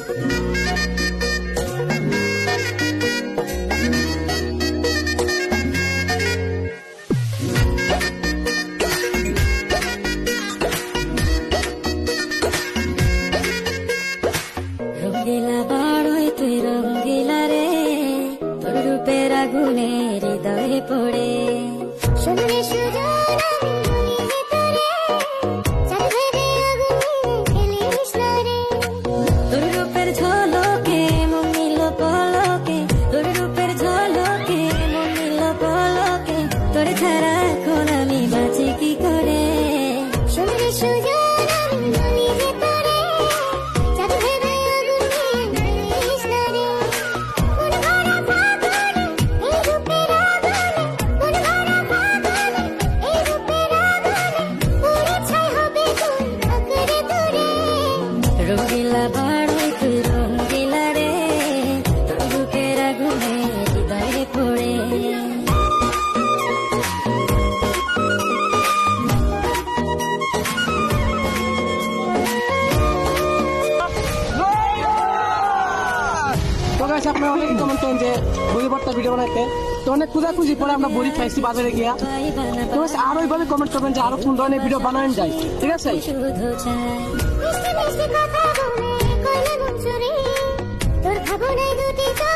রঙ্গিলা বাড়ই তুই রঙ্গিলা রে, তোর রূপের আগুনে হৃদয়ে পড়ে। শুনলে সুজন আমি বলি যে তোরে, চাঁদ ভেবে আগুনে খেলিস না রে। তোর রূপের ঝলকে মন নিল পলকে, তোর রূপের ঝলকে মন নিল পলকে, তোর ছাড়া এখন আমি বাঁচি কি করে। শুনলে সুজন আমি বলি যে তোরে, চাঁদ ভেবে আগুনে খেলিস না রে। মন ভরা ফাগুনে এই রূপের আগুনে, মন ভরা ফাগুনে এই রূপের আগুনে, পুড়ে ছাই হবে তোর আঁকড়ে ধরে। রঙ্গিলা বাড়ই তুই রঙ্গিলা রে, তোর রূপের আগুনে হৃদয়ে পড়ে। তো গাইস আপনারা অনেকে কমেন্ট করেন যে বড়ি ভর্তা ভিডিও বানাইতে, তো অনেক খুঁজি পরে আমরা বড়ি খাইছি বাজারে গিয়া। তো গাইস আরো এইভাবে কমেন্ট করবেন যে আরো কোন ধরনের ভিডিও বানানো যায়, ঠিক আছে? শুধু চাই মিষ্টি মিষ্টি কথা বলে করলে মন চুরি, তোর ভাবনায় দুটি চোখ